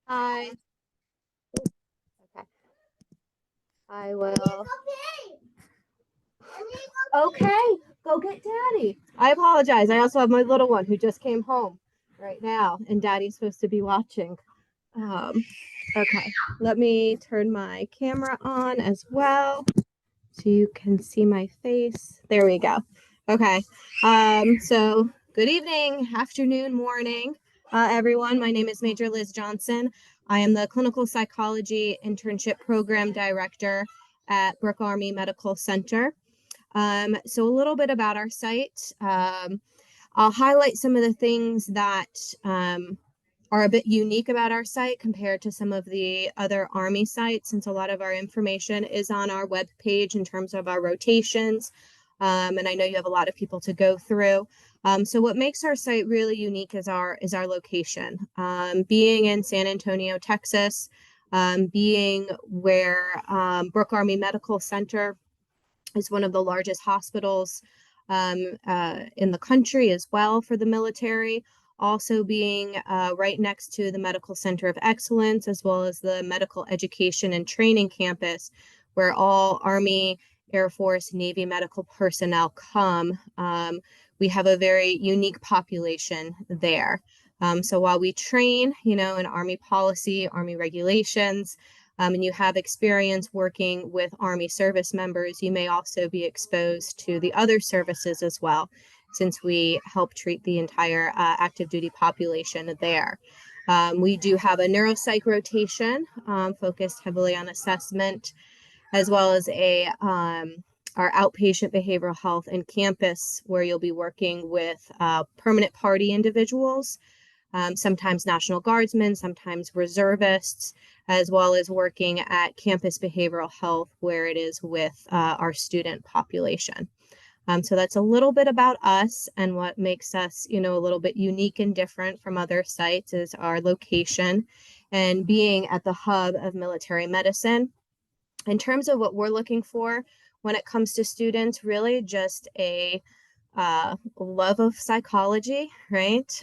Hi. Okay. I will. Okay, go get Daddy. I apologize. I also have my little one who just came home right now, and Daddy's supposed to be watching. Um, okay, let me turn my camera on as well so you can see my face. There we go. Okay. So good evening, afternoon, morning, everyone. My name is Major Liz Johnson. I am the Clinical Psychology Internship Program Director at Brooke Army Medical Center. So a little bit about our site. I'll highlight some of the things that are a bit unique about our site compared to some of the other Army sites, since a lot of our information is on our web page in terms of our rotations. And I know you have a lot of people to go through. So what makes our site really unique is our location. Being in San Antonio, Texas, being where Brooke Army Medical Center is one of the largest hospitals in the country as well for the military. Also being right next to the Medical Center of Excellence, as well as the Medical Education and Training Campus, where all Army, Air Force, Navy medical personnel come. We have a very unique population there. So while we train, in Army policy, Army regulations, and you have experience working with Army service members, you may also be exposed to the other services as well, since we help treat the entire active duty population there. We do have a neuropsych rotation focused heavily on assessment, as well as our outpatient behavioral health and campus, where you'll be working with permanent party individuals, sometimes National Guardsmen, sometimes reservists, as well as working at campus behavioral health, where it is with our student population. So that's a little bit about us, and what makes us, a little bit unique and different from other sites is our location and being at the hub of military medicine. In terms of what we're looking for when it comes to students, really just a love of psychology, right?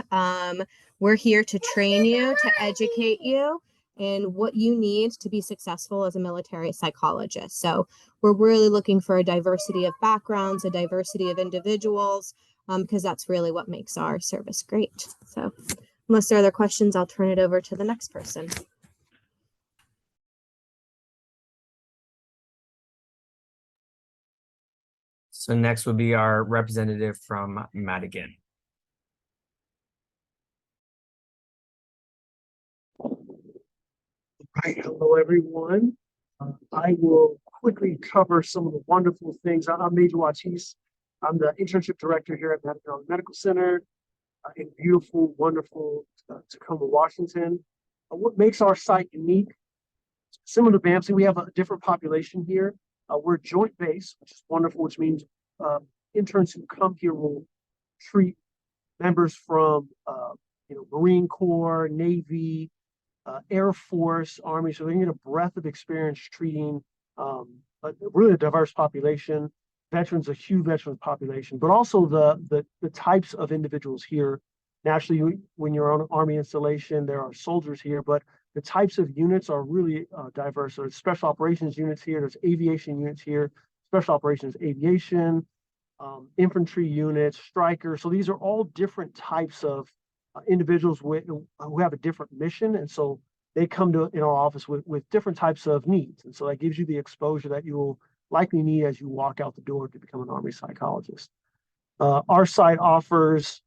We're here to train you, to educate you in what you need to be successful as a military psychologist. So we're really looking for a diversity of backgrounds, a diversity of individuals, because that's really what makes our service great. So unless there are other questions, I'll turn it over to the next person. So next would be our representative from Madigan. Hi, hello everyone. I will quickly cover some of the wonderful things. I'm Major Watis. I'm the internship director here at Madigan Medical Center in beautiful, wonderful Tacoma, Washington. What makes our site unique? Similar to BAMC, we have a different population here. We're joint base, which is wonderful, which means interns who come here will treat members from Marine Corps, Navy, Air Force, Army, so they can get a breadth of experience treating a really diverse population. Veterans, a huge veterans population, but also the types of individuals here. Naturally, when you're on an Army installation, there are soldiers here, but the types of units are really diverse. So there's special operations units here, there's aviation units here, special operations aviation, infantry units, strikers. So these are all different types of individuals who have a different mission, and so they come to in our office with different types of needs, and so that gives you the exposure that you will likely need as you walk out the door to become an Army psychologist. Our site offers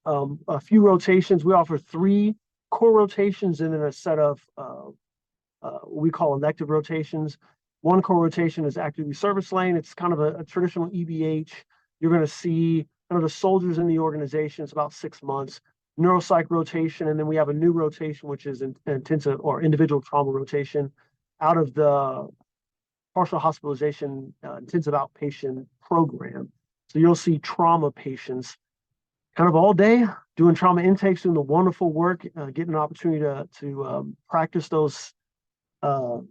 a few rotations. We offer 3 core rotations and then a set of what we call elective rotations. One core rotation is active duty service lane. It's kind of a traditional EBH. You're going to see kind of the soldiers in the organization. It's about 6 months. Neuropsych rotation, and then we have a new rotation, which is intensive or individual trauma rotation out of the partial hospitalization intensive outpatient program. So you'll see trauma patients kind of all day doing trauma intakes, doing the wonderful work, getting an opportunity to practice those kind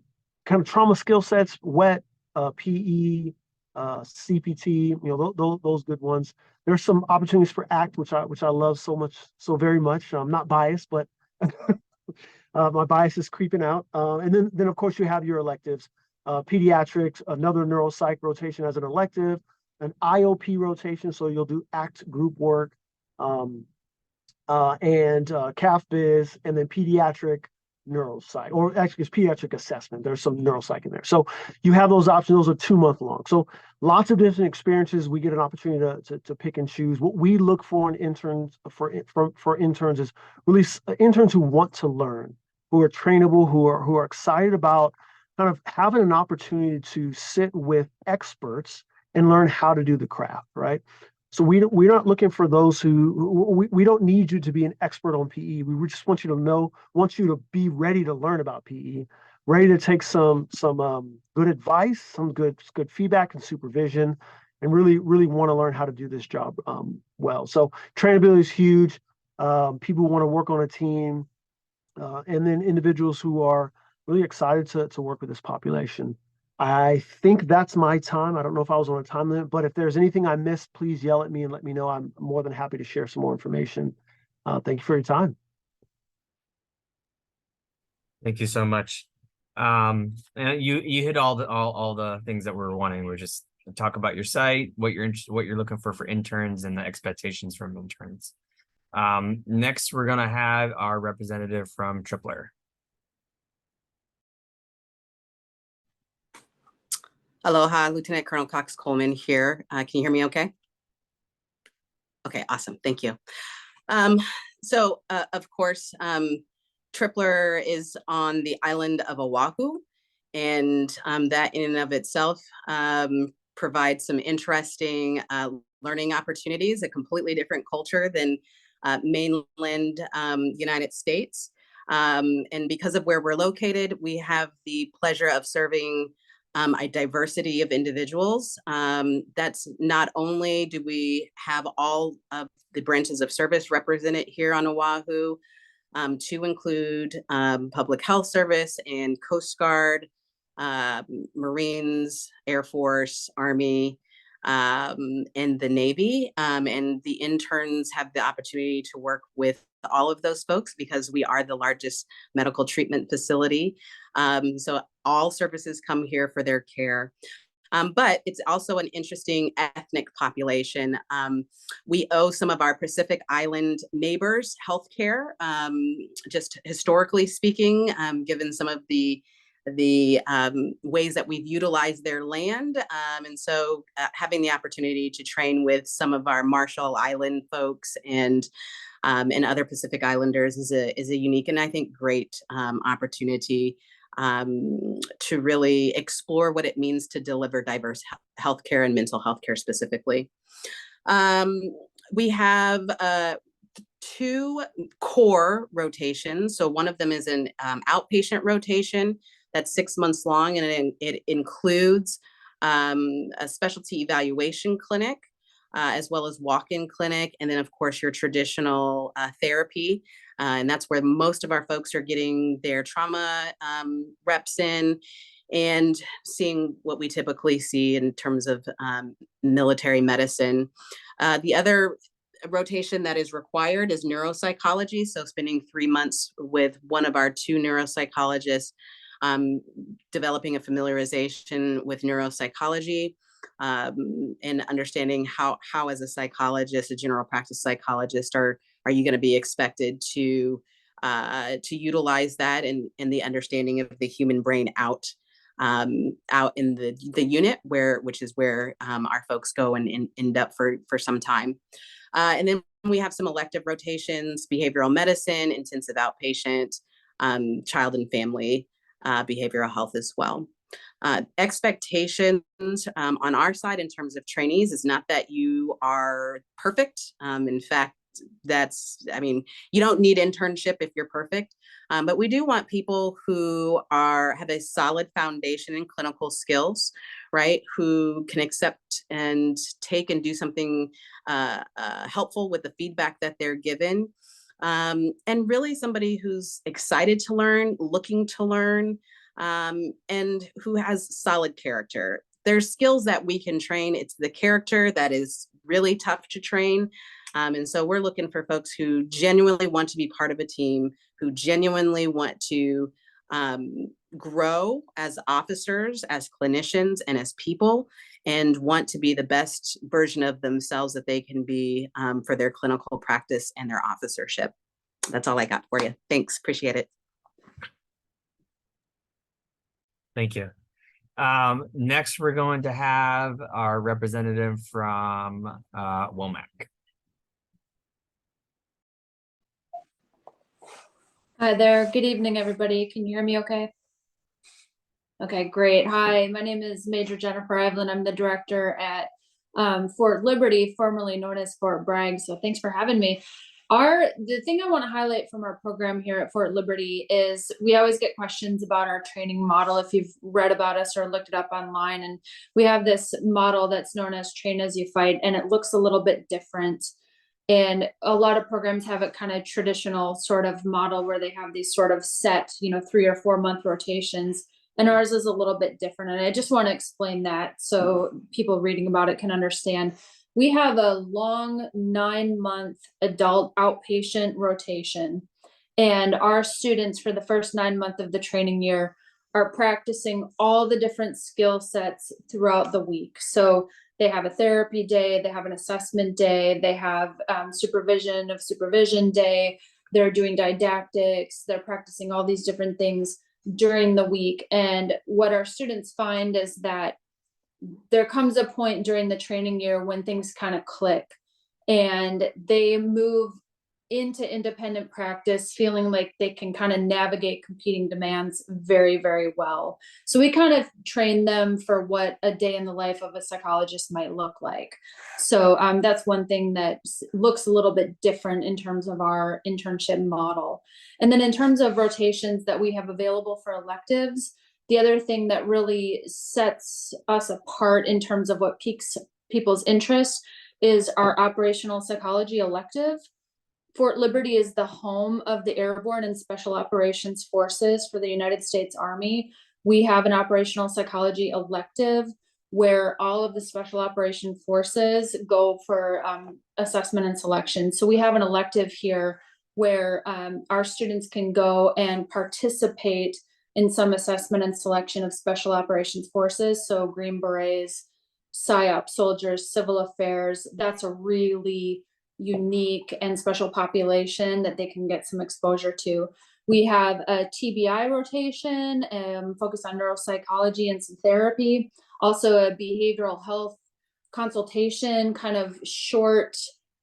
of trauma skill sets, wet, PE, CPT, those good ones. There's some opportunities for ACT, which I love so very much. I'm not biased, but My bias is creeping out. And then of course you have your electives, pediatrics, another neuropsych rotation as an elective, an IOP rotation. So you'll do ACT group work, and CAF biz, and then pediatric neuropsych, or actually it's pediatric assessment. There's some neuropsych in there. So you have those options. Those are 2 month long. So lots of different experiences. We get an opportunity to pick and choose. What we look for in interns for interns is really interns who want to learn, who are trainable, who are excited about kind of having an opportunity to sit with experts and learn how to do the craft, right? So we're not looking for those we don't need you to be an expert on PE. We just want you to be ready to learn about PE, ready to take some good advice, some good feedback and supervision, and really want to learn how to do this job well. So trainability is huge. People want to work on a team, and then individuals who are really excited to work with this population. I think that's my time. I don't know if I was on a time limit, but if there's anything I missed, please yell at me and let me know. I'm more than happy to share some more information. Thank you for your time. Thank you so much. And you hit all the things that we're wanting. We're just talk about your site, what you're looking for interns, and the expectations from interns. Next, we're gonna have our representative from Tripler. Aloha, Lieutenant Colonel Cox Coleman here. Can you hear me okay? Okay, awesome, thank you. Of course, Tripler is on the island of Oahu, and that in and of itself provides some interesting learning opportunities, a completely different culture than mainland United States. And because of where we're located, we have the pleasure of serving a diversity of individuals. That's not only do we have all of the branches of service represented here on Oahu, to include public health service and Coast Guard, Marines, Air Force, Army, and the Navy. And the interns have the opportunity to work with all of those folks because we are the largest medical treatment facility. So all services come here for their care. But it's also an interesting ethnic population. We owe some of our Pacific Island neighbors healthcare, just historically speaking, given some of the ways that we've utilized their land. And so having the opportunity to train with some of our Marshall Island folks and other Pacific Islanders is a unique and I think great opportunity to really explore what it means to deliver diverse healthcare and mental health care specifically. We have 2 core rotations. So one of them is an outpatient rotation that's 6 months long, and it includes a specialty evaluation clinic, as well as walk-in clinic, and then of course your traditional therapy. And that's where most of our folks are getting their trauma reps in and seeing what we typically see in terms of military medicine. The other rotation that is required is neuropsychology. So spending 3 months with one of our 2 neuropsychologists, developing a familiarization with neuropsychology, and understanding how as a psychologist, a general practice psychologist, are you going to be expected to utilize that and the understanding of the human brain out in the unit which is where our folks go and end up for some time. And then we have some elective rotations: behavioral medicine, intensive outpatient, child and family behavioral health as well. Expectations on our side in terms of trainees is not that you are perfect. In fact, you don't need internship if you're perfect, but we do want people who have a solid foundation in clinical skills, right? Who can accept and take and do something helpful with the feedback that they're given. And really somebody who's excited to learn, looking to learn, and who has solid character. There's skills that we can train. It's the character that is really tough to train. And so we're looking for folks who genuinely want to be part of a team, who genuinely want to grow as officers, as clinicians, and as people, and want to be the best version of themselves that they can be for their clinical practice and their officership. That's all I got for you. Thanks. Appreciate it. Thank you. Next, we're going to have our representative from WOMAC. Hi there. Good evening, everybody. Can you hear me okay? Okay, great. Hi, my name is Major Jennifer Evelyn. I'm the director at Fort Liberty, formerly known as Fort Bragg. So thanks for having me. The thing I want to highlight from our program here at Fort Liberty is we always get questions about our training model if you've read about us or looked it up online. And we have this model that's known as Train as You Fight, and it looks a little bit different. And a lot of programs have a kind of traditional sort of model where they have these sort of set, 3 or 4 month rotations. And ours is a little bit different. And I just want to explain that so people reading about it can understand. We have a long 9-month adult outpatient rotation. And our students for the first 9 months of the training year are practicing all the different skill sets throughout the week. So they have a therapy day, they have an assessment day, they have supervision day, they're doing didactics, they're practicing all these different things during the week. And what our students find is that there comes a point during the training year when things kind of click and they move into independent practice feeling like they can kind of navigate competing demands very, very well. So we kind of train them for what a day in the life of a psychologist might look like. So that's one thing that looks a little bit different in terms of our internship model. And then in terms of rotations that we have available for electives, the other thing that really sets us apart in terms of what piques people's interest is our operational psychology elective. Fort Liberty is the home of the Airborne and Special Operations Forces for the United States Army. We have an operational psychology elective where all of the Special Operation Forces go for assessment and selection. So we have an elective here where our students can go and participate in some assessment and selection of Special Operations Forces. So Green Berets, PSYOP soldiers, civil affairs, that's a really unique and special population that they can get some exposure to. We have a TBI rotation, focused on neuropsychology and some therapy, also a behavioral health consultation, kind of short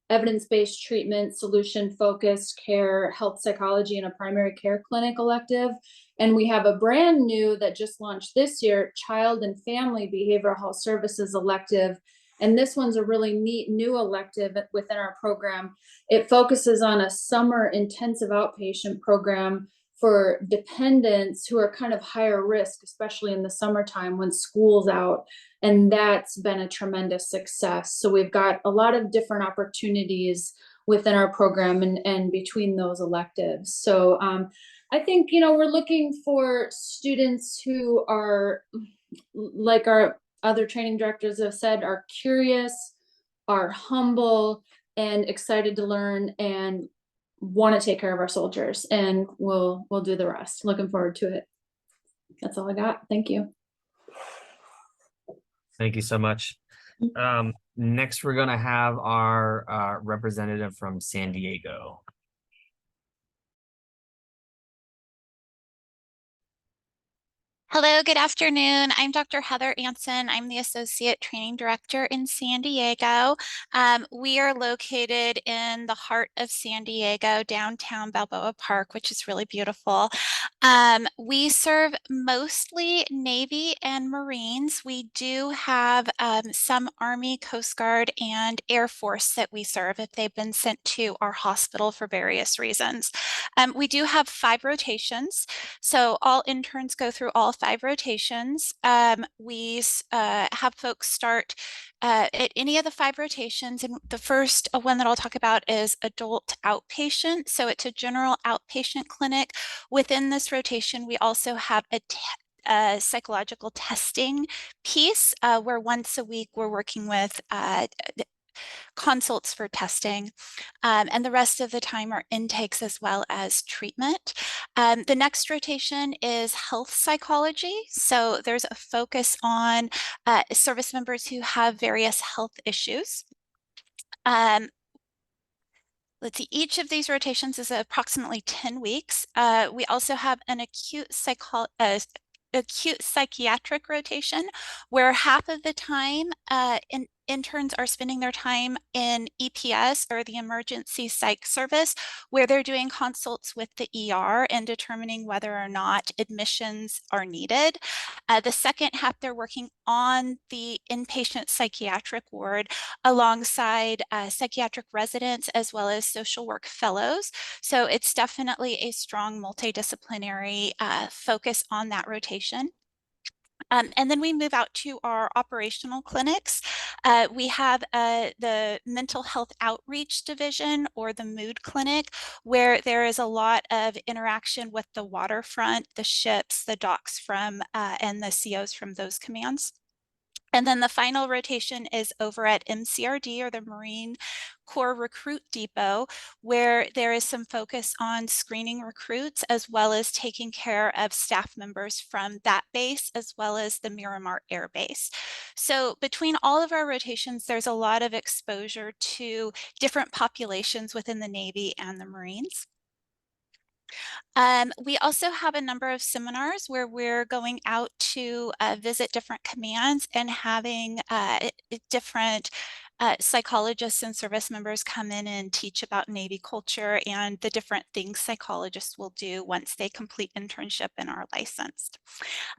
evidence-based treatment, solution-focused care, health psychology in a primary care clinic elective. And we have a brand new that just launched this year, child and family behavioral health services elective. And this one's a really neat new elective within our program. It focuses on a summer intensive outpatient program for dependents who are kind of higher risk, especially in the summertime when school's out. And that's been a tremendous success. So we've got a lot of different opportunities within our program and between those electives. So I think, we're looking for students who are, like our other training directors have said, are curious, are humble, and excited to learn and want to take care of our soldiers. And we'll do the rest. Looking forward to it. That's all I got. Thank you. Thank you so much. Next, we're going to have our representative from San Diego. Hello, good afternoon. I'm Dr. Heather Anson. I'm the Associate Training Director in San Diego. We are located in the heart of San Diego, downtown Balboa Park, which is really beautiful. We serve mostly Navy and Marines. We do have some Army, Coast Guard, and Air Force that we serve if they've been sent to our hospital for various reasons. We do have 5 rotations, so all interns go through all 5 rotations. We have folks start at any of the 5 rotations, and the first one that I'll talk about is adult outpatient. So it's a general outpatient clinic. Within this rotation, we also have a psychological testing piece where once a week we're working with consults for testing, and the rest of the time are intakes as well as treatment. The next rotation is health psychology. So there's a focus on service members who have various health issues. Let's see, each of these rotations is approximately 10 weeks. We also have an acute psychiatric rotation where half of the time interns are spending their time in EPS, or the emergency psych service, where they're doing consults with the ER and determining whether or not admissions are needed. The second half, they're working on the inpatient psychiatric ward alongside psychiatric residents as well as social work fellows. So it's definitely a strong multidisciplinary focus on that rotation. And then we move out to our operational clinics. We have the mental health outreach division, or the mood clinic, where there is a lot of interaction with the waterfront, the ships, the docks from, and the COs from those commands. And then the final rotation is over at MCRD, or the Marine Corps Recruit Depot, where there is some focus on screening recruits as well as taking care of staff members from that base as well as the Miramar Air Base. So between all of our rotations, there's a lot of exposure to different populations within the Navy and the Marines. We also have a number of seminars where we're going out to visit different commands and having different psychologists and service members come in and teach about Navy culture and the different things psychologists will do once they complete internship and are licensed.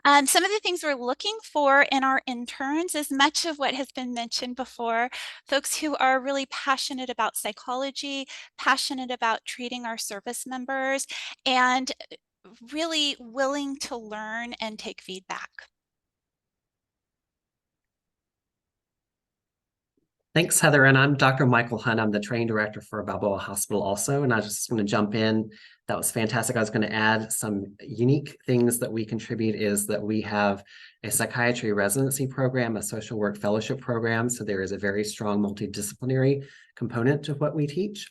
Some of the things we're looking for in our interns is much of what has been mentioned before. Folks who are really passionate about psychology, passionate about treating our service members, and really willing to learn and take feedback. Thanks, Heather. And I'm Dr. Michael Hunt. I'm the training director for Balboa Hospital also. And I just want to jump in. That was fantastic. I was going to add some unique things that we contribute is that we have a psychiatry residency program, a social work fellowship program. So there is a very strong multidisciplinary component to what we teach.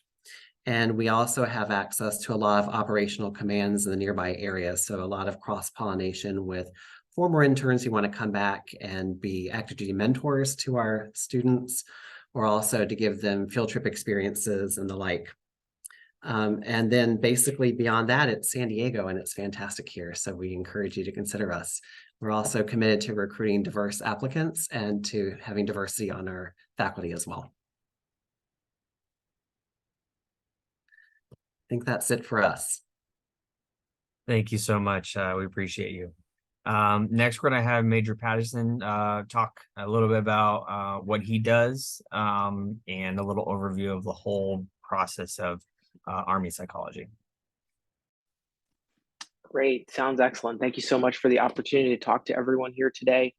And we also have access to a lot of operational commands in the nearby area. So a lot of cross-pollination with former interns who want to come back and be active duty mentors to our students, or also to give them field trip experiences and the like. And then basically beyond that, it's San Diego and it's fantastic here. So we encourage you to consider us. We're also committed to recruiting diverse applicants and to having diversity on our faculty as well. I think that's it for us. Thank you so much. We appreciate you. Next, we're going to have Major Patterson talk a little bit about what he does and a little overview of the whole process of Army psychology. Great. Sounds excellent. Thank you so much for the opportunity to talk to everyone here today.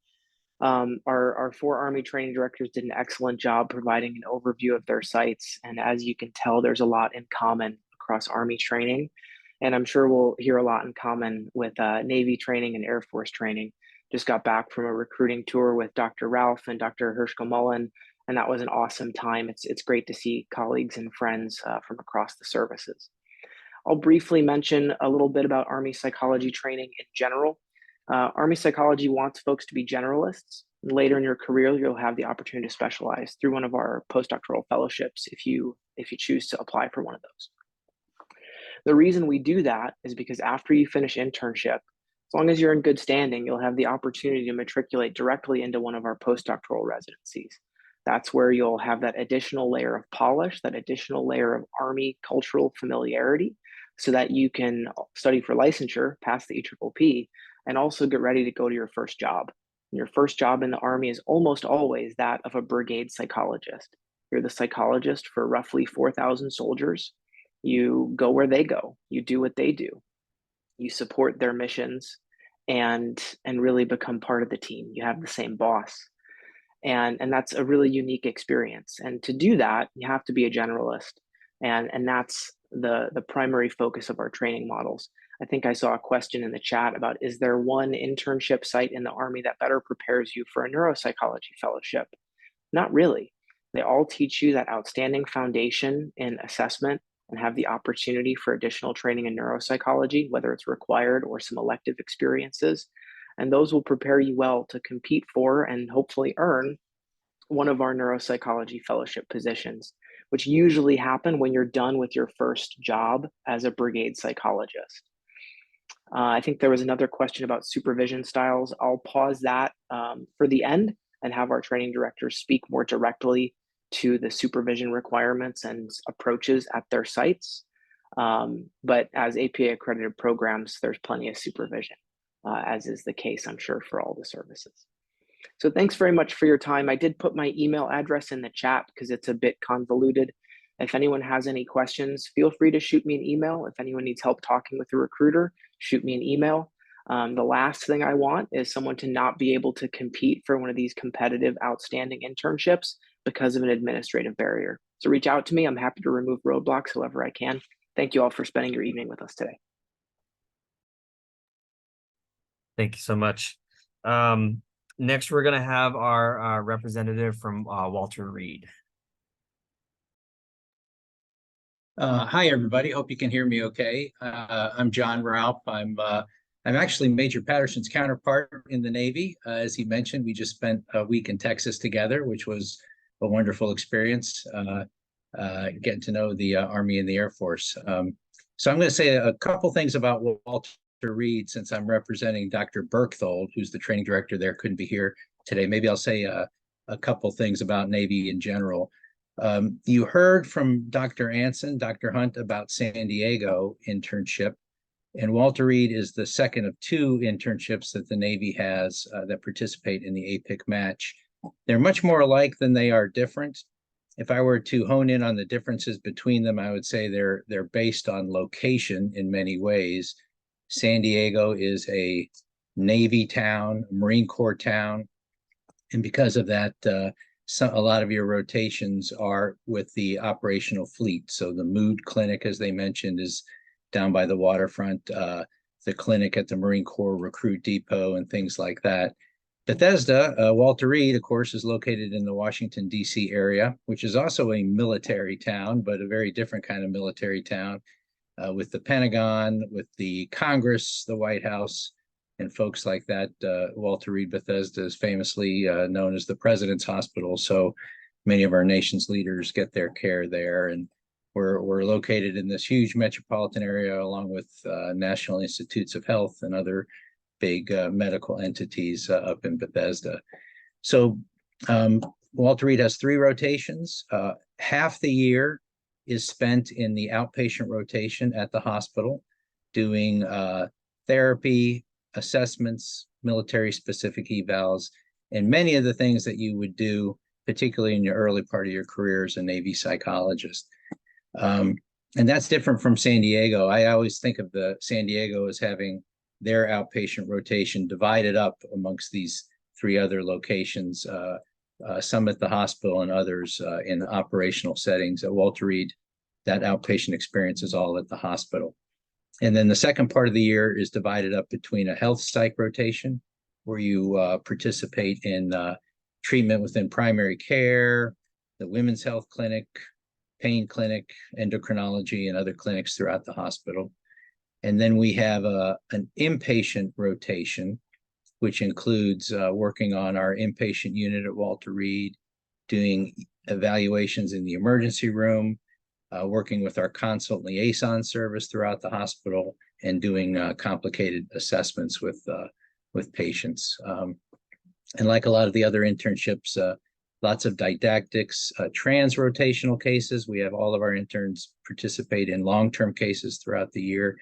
Our 4 Army training directors did an excellent job providing an overview of their sites. And as you can tell, there's a lot in common across Army training. And I'm sure we'll hear a lot in common with Navy training and Air Force training. Just got back from a recruiting tour with Dr. Ralph and Dr. Hershko Mullen, and that was an awesome time. It's great to see colleagues and friends from across the services. I'll briefly mention a little bit about Army psychology training in general. Army psychology wants folks to be generalists. Later in your career, you'll have the opportunity to specialize through one of our postdoctoral fellowships if you choose to apply for one of those. The reason we do that is because after you finish internship, as long as you're in good standing, you'll have the opportunity to matriculate directly into one of our postdoctoral residencies. That's where you'll have that additional layer of polish, that additional layer of Army cultural familiarity, so that you can study for licensure, pass the EPPP, and also get ready to go to your first job. And your first job in the Army is almost always that of a brigade psychologist. You're the psychologist for roughly 4,000 soldiers. You go where they go, you do what they do, you support their missions and really become part of the team. You have the same boss. And that's a really unique experience. And to do that, you have to be a generalist. And that's the primary focus of our training models. I think I saw a question in the chat about, is there one internship site in the Army that better prepares you for a neuropsychology fellowship? Not really. They all teach you that outstanding foundation in assessment and have the opportunity for additional training in neuropsychology, whether it's required or some elective experiences. And those will prepare you well to compete for and hopefully earn one of our neuropsychology fellowship positions, which usually happen when you're done with your first job as a brigade psychologist. I think there was another question about supervision styles. I'll pause that for the end and have our training directors speak more directly to the supervision requirements and approaches at their sites. But as APA accredited programs, there's plenty of supervision, as is the case, I'm sure, for all the services. So thanks very much for your time. I did put my email address in the chat because it's a bit convoluted. If anyone has any questions, feel free to shoot me an email. If anyone needs help talking with a recruiter, shoot me an email. The last thing I want is someone to not be able to compete for one of these competitive, outstanding internships because of an administrative barrier. So reach out to me. I'm happy to remove roadblocks however I can. Thank you all for spending your evening with us today. Thank you so much. Next, we're going to have our representative from Walter Reed. Hi, everybody. Hope you can hear me okay. I'm John Ralph. I'm actually Major Patterson's counterpart in the Navy. As he mentioned, we just spent a week in Texas together, which was a wonderful experience, getting to know the Army and the Air Force. So I'm going to say a couple things about Walter Reed, since I'm representing Dr. Berkthold, who's the training director there, couldn't be here today. Maybe I'll say a couple things about Navy in general. You heard from Dr. Anson, Dr. Hunt, about San Diego internship, and Walter Reed is the second of two internships that the Navy has that participate in the APIC match. They're much more alike than they are different. If I were to hone in on the differences between them, I would say they're based on location in many ways. San Diego is a Navy town, Marine Corps town, and because of that, a lot of your rotations are with the operational fleet. So the mood clinic, as they mentioned, is down by the waterfront, the clinic at the Marine Corps Recruit Depot and things like that. Bethesda, Walter Reed, of course, is located in the Washington, D.C. area, which is also a military town, but a very different kind of military town, with the Pentagon, with the Congress, the White House, and folks like that. Walter Reed Bethesda is famously known as the President's Hospital. So many of our nation's leaders get their care there. And we're located in this huge metropolitan area, along with National Institutes of Health and other big medical entities up in Bethesda. So Walter Reed has 3 rotations. Half the year is spent in the outpatient rotation at the hospital, doing therapy, assessments, military specific evals, and many of the things that you would do, particularly in your early part of your career as a Navy psychologist. And that's different from San Diego. I always think of the San Diego as having their outpatient rotation divided up amongst these 3 other locations, some at the hospital and others in operational settings. At Walter Reed, that outpatient experience is all at the hospital. And then the second part of the year is divided up between a health psych rotation, where you participate in treatment within primary care, the women's health clinic, pain clinic, endocrinology, and other clinics throughout the hospital. And then we have an inpatient rotation, which includes working on our inpatient unit at Walter Reed, doing evaluations in the emergency room, working with our consult liaison service throughout the hospital, and doing complicated assessments with patients. And like a lot of the other internships, lots of didactics, trans-rotational cases. We have all of our interns participate in long-term cases throughout the year,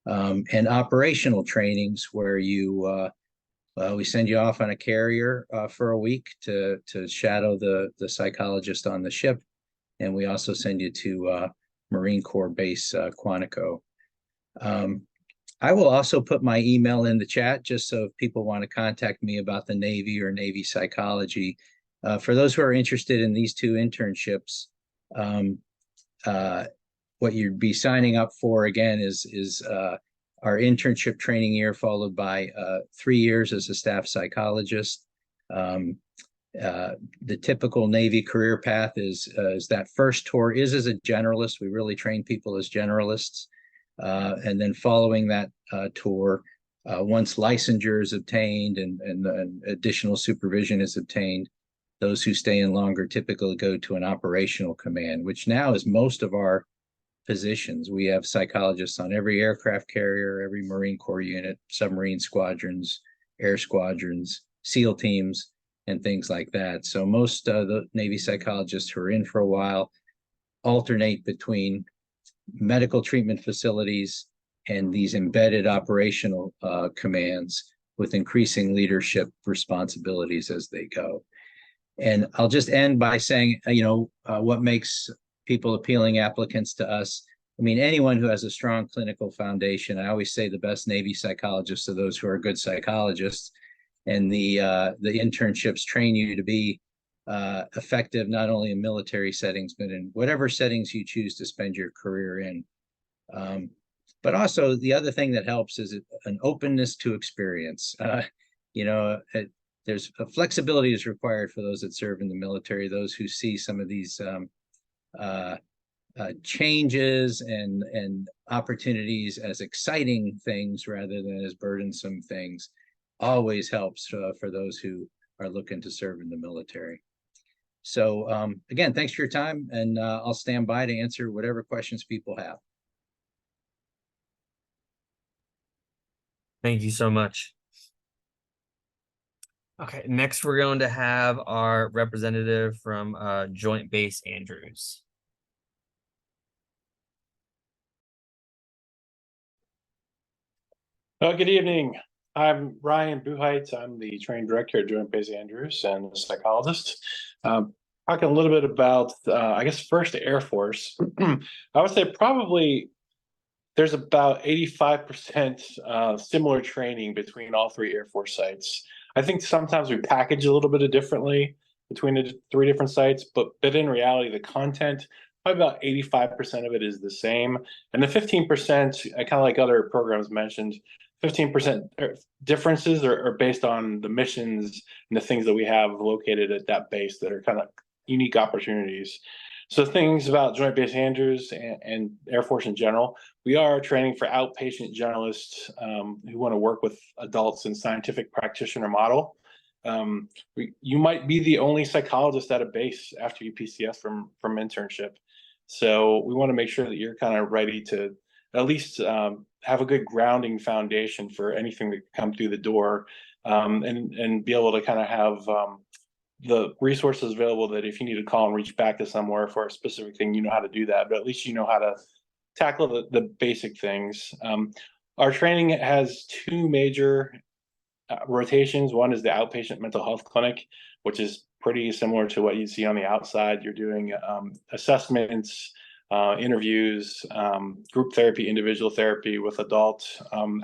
and operational trainings where we send you off on a carrier for a week to shadow the psychologist on the ship. And we also send you to Marine Corps Base Quantico. I will also put my email in the chat, just so if people want to contact me about the Navy or Navy psychology. For those who are interested in these 2 internships, what you'd be signing up for, again, is our internship training year, followed by 3 years as a staff psychologist. The typical Navy career path is that first tour is as a generalist. We really train people as generalists. And then following that tour, once licensure is obtained and additional supervision is obtained, those who stay in longer typically go to an operational command, which now is most of our positions. We have psychologists on every aircraft carrier, every Marine Corps unit, submarine squadrons, air squadrons, SEAL teams, and things like that. So most of the Navy psychologists who are in for a while alternate between medical treatment facilities and these embedded operational commands with increasing leadership responsibilities as they go. And I'll just end by saying, what makes people appealing applicants to us? I mean, anyone who has a strong clinical foundation. I always say the best Navy psychologists are those who are good psychologists, and the internships train you to be effective not only in military settings, but in whatever settings you choose to spend your career in. But also the other thing that helps is an openness to experience. There's a flexibility is required for those that serve in the military, those who see some of these changes and opportunities as exciting things rather than as burdensome things. Always helps for those who are looking to serve in the military. So again, thanks for your time, and I'll stand by to answer whatever questions people have. Thank you so much. Okay, next we're going to have our representative from Joint Base Andrews. Good evening. I'm Ryan Buheit. I'm the training director at Joint Base Andrews and a psychologist. Talking a little bit about, I guess, first Air Force. I would say probably there's about 85% similar training between all three Air Force sites. I think sometimes we package a little bit differently between the three different sites, but in reality, the content, probably about 85% of it is the same. And the 15%, kind of like other programs mentioned, 15% differences are based on the missions and the things that we have located at that base that are kind of unique opportunities. So things about Joint Base Andrews and Air Force in general, we are training for outpatient generalists who want to work with adults in scientific practitioner model. You might be the only psychologist at a base after you PCS from internship. So we want to make sure that you're kind of ready to at least have a good grounding foundation for anything that come through the door, and be able to kind of have the resources available that if you need to call and reach back to somewhere for a specific thing, you know how to do that, but at least you know how to tackle the basic things. Our training has two major rotations. One is the outpatient mental health clinic, which is pretty similar to what you see on the outside. You're doing assessments, interviews, group therapy, individual therapy with adult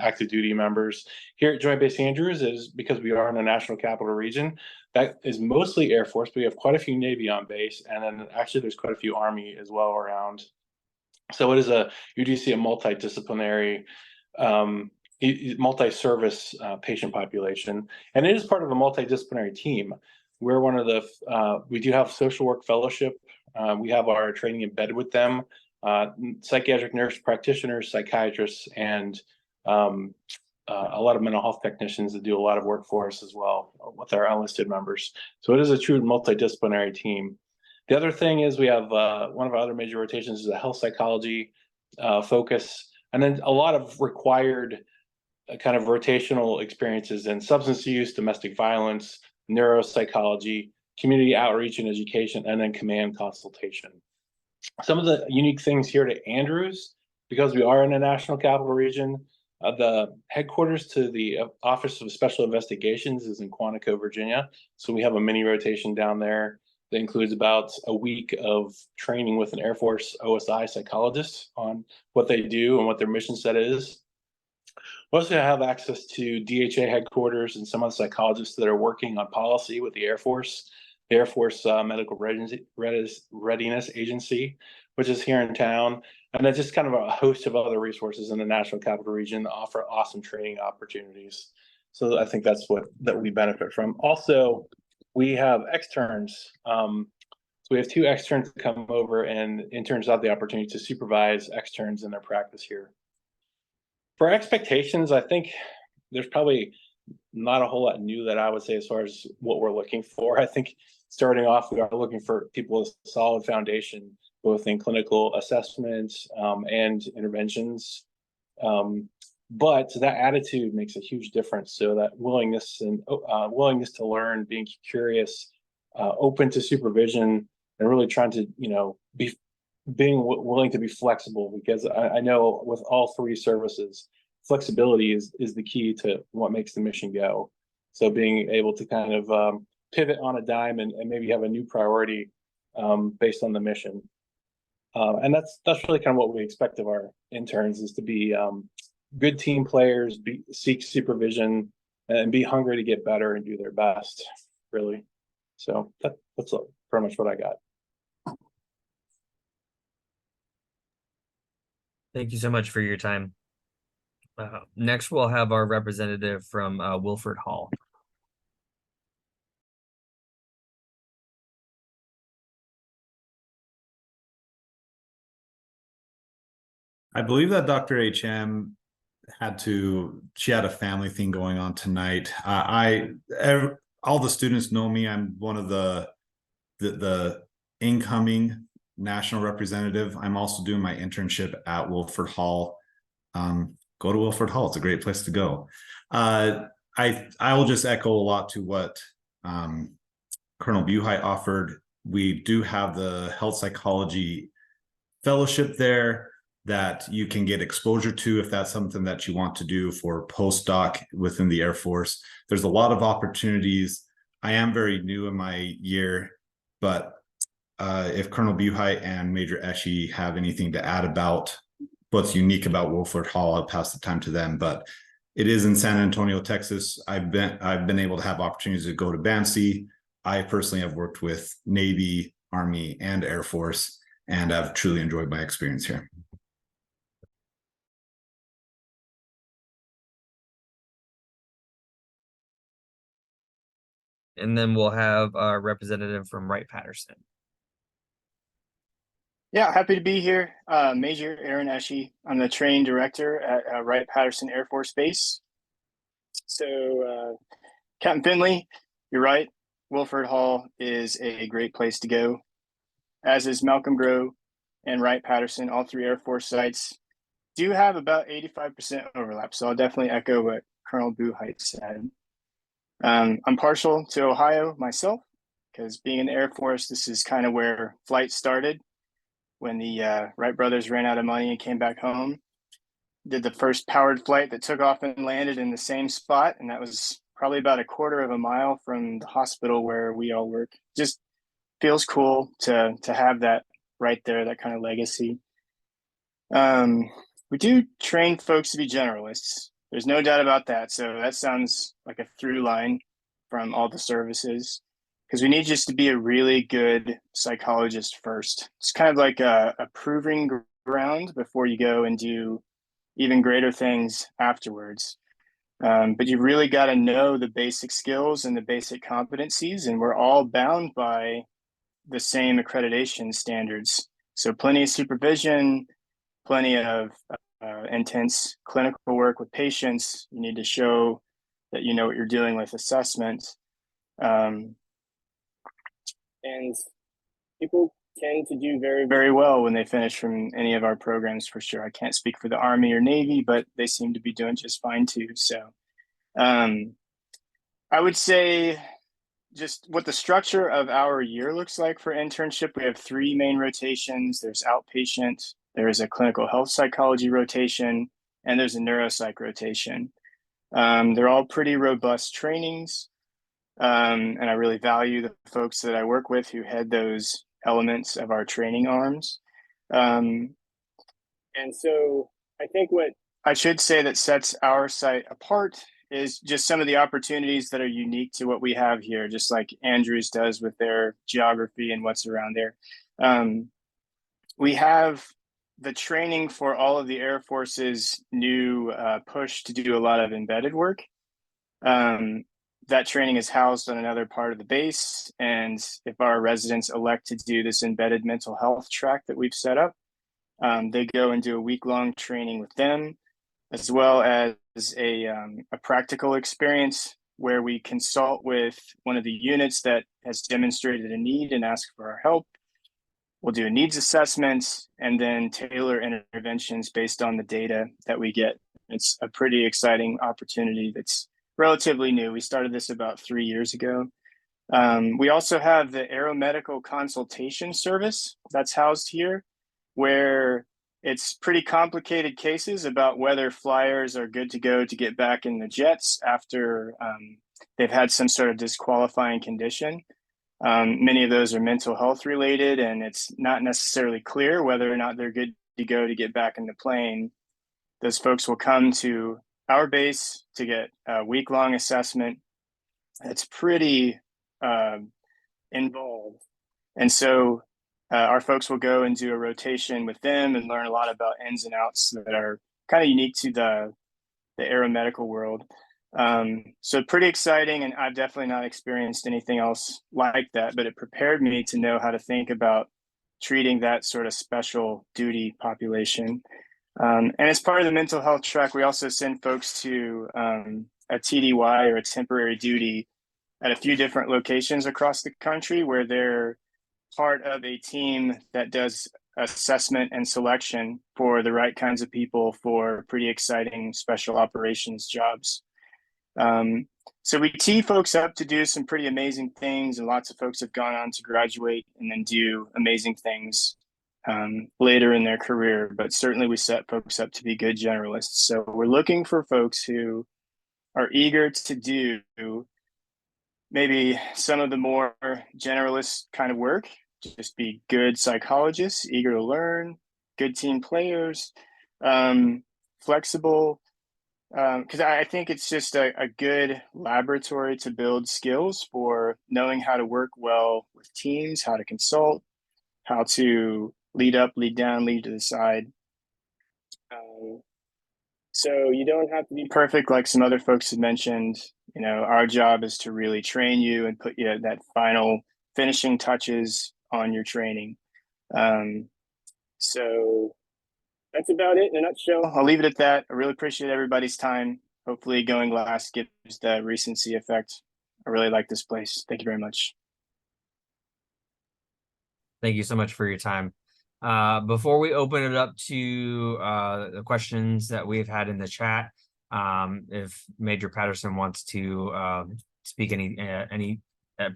active duty members. Here at Joint Base Andrews, is because we are in the National Capital Region, that is mostly Air Force, but we have quite a few Navy on base, and then actually there's quite a few Army as well around. So it is you do see a multidisciplinary, multi-service patient population, and it is part of a multidisciplinary team. We're one of the, we do have social work fellowship. We have our training embedded with them, psychiatric nurse practitioners, psychiatrists, and a lot of mental health technicians that do a lot of work for us as well with our enlisted members. So it is a true multidisciplinary team. The other thing is we have one of our other major rotations is a health psychology focus, and then a lot of required kind of rotational experiences in substance use, domestic violence, neuropsychology, community outreach and education, and then command consultation. Some of the unique things here to Andrews, because we are in the National Capital Region, the headquarters to the Office of Special Investigations is in Quantico, Virginia. So we have a mini rotation down there that includes about a week of training with an Air Force OSI psychologist on what they do and what their mission set is. We also have access to DHA headquarters and some of the psychologists that are working on policy with the Air Force Medical Readiness Agency, which is here in town. And then just kind of a host of other resources in the National Capital Region that offer awesome training opportunities. So I think that's that we benefit from. Also, we have externs. So we have 2 externs that come over, and interns have the opportunity to supervise externs in their practice here. For expectations, I think there's probably not a whole lot new that I would say as far as what we're looking for. I think starting off, we are looking for people with a solid foundation, both in clinical assessments and interventions. But that attitude makes a huge difference. So that willingness and willingness to learn, being curious, open to supervision, and really trying to, being willing to be flexible, because I know with all 3 services, flexibility is the key to what makes the mission go. So being able to kind of pivot on a dime and maybe have a new priority based on the mission. And that's really kind of what we expect of our interns, is to be good team players, seek supervision, and be hungry to get better and do their best, really. So that's pretty much what I got. Thank you so much for your time. Next, we'll have our representative from Wilford Hall. I believe that Dr. HM she had a family thing going on tonight. All the students know me. I'm one of the incoming national representative. I'm also doing my internship at Wilford Hall. Go to Wilford Hall. It's a great place to go. I will just echo a lot to what Colonel Buhite offered. We do have the health psychology fellowship there that you can get exposure to if that's something that you want to do for postdoc within the Air Force. There's a lot of opportunities. I am very new in my year, but if Colonel Buhite and Major Eshi have anything to add about what's unique about Wilford Hall, I'll pass the time to them. But it is in San Antonio, Texas. I've been able to have opportunities to go to BAMC. I personally have worked with Navy, Army, and Air Force, and I've truly enjoyed my experience here. And then we'll have our representative from Wright-Patterson. Yeah, happy to be here. Major Aaron Eshi. I'm the training director at Wright-Patterson Air Force Base. So, Captain Finley, you're right. Wilford Hall is a great place to go, as is Malcolm Grove and Wright-Patterson. All 3 Air Force sites do have about 85% overlap. So I'll definitely echo what Colonel Buhite said. I'm partial to Ohio myself, because being in the Air Force, this is kind of where flight started. When the Wright brothers ran out of money and came back home, did the first powered flight that took off and landed in the same spot. And that was probably about a quarter of a mile from the hospital where we all work. Just feels cool to have that right there, that kind of legacy. We do train folks to be generalists. There's no doubt about that. So that sounds like a through line from all the services, because we need just to be a really good psychologist first. It's kind of like a proving ground before you go and do even greater things afterwards. But you really got to know the basic skills and the basic competencies, and we're all bound by the same accreditation standards. So plenty of supervision, plenty of intense clinical work with patients. You need to show that you know what you're doing with assessment. And people tend to do very, very well when they finish from any of our programs, for sure. I can't speak for the Army or Navy, but they seem to be doing just fine too. So I would say just what the structure of our year looks like for internship. We have 3 main rotations. There's outpatient, there is a clinical health psychology rotation, and there's a neuropsych rotation. They're all pretty robust trainings. And I really value the folks that I work with who head those elements of our training arms. And so I think what I should say that sets our site apart is just some of the opportunities that are unique to what we have here, just like Andrews does with their geography and what's around there. We have the training for all of the Air Force's new push to do a lot of embedded work. that training is housed on another part of the base. And if our residents elect to do this embedded mental health track that we've set up, they go and do a week-long training with them, as well as a practical experience where we consult with one of the units that has demonstrated a need and ask for our help. We'll do a needs assessment and then tailor interventions based on the data that we get. It's a pretty exciting opportunity that's relatively new. We started this about 3 years ago. We also have the aeromedical consultation service that's housed here, where it's pretty complicated cases about whether flyers are good to go to get back in the jets after they've had some sort of disqualifying condition. Many of those are mental health related, and it's not necessarily clear whether or not they're good to go to get back in the plane. Those folks will come to our base to get a week-long assessment. It's pretty involved. And so our folks will go and do a rotation with them and learn a lot about ins and outs that are kind of unique to the aeromedical world. So pretty exciting, and I've definitely not experienced anything else like that, but it prepared me to know how to think about treating that sort of special duty population. And as part of the mental health track, we also send folks to a TDY, or a temporary duty, at a few different locations across the country, where they're part of a team that does assessment and selection for the right kinds of people for pretty exciting special operations jobs. So we tee folks up to do some pretty amazing things, and lots of folks have gone on to graduate and then do amazing things later in their career, but certainly we set folks up to be good generalists. So we're looking for folks who are eager to do maybe some of the more generalist kind of work, just be good psychologists, eager to learn, good team players, flexible, because I think it's just a good laboratory to build skills for knowing how to work well with teams, how to consult, how to lead up, lead down, lead to the side. So you don't have to be perfect like some other folks have mentioned. You know, our job is to really train you and put you at that final finishing touches on your training. So that's about it in a nutshell. I'll leave it at that. I really appreciate everybody's time. Hopefully going last gives the recency effect. I really like this place. Thank you very much. Thank you so much for your time. Before we open it up to the questions that we've had in the chat, if Major Patterson wants to speak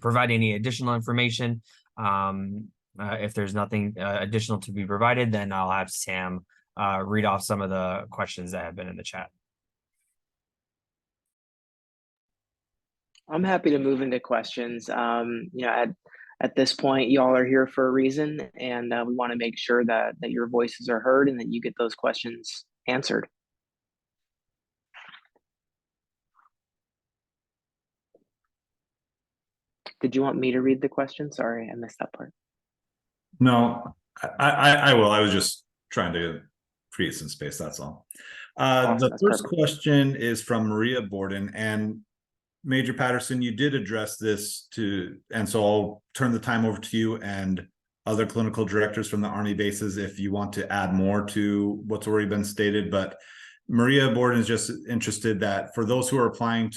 provide any additional information, if there's nothing additional to be provided, then I'll have Sam read off some of the questions that have been in the chat. I'm happy to move into questions. At this point, y'all are here for a reason, and we want to make sure that your voices are heard and that you get those questions answered. Did you want me to read the question? Sorry, I missed that part. No, I will. I was just trying to create some space, that's all. Awesome, the that's first perfect. question is from Maria Borden, and Major Patterson, you did address this and so I'll turn the time over to you and other clinical directors from the Army bases if you want to add more to what's already been stated. But Maria Borden is just interested that for those who are applying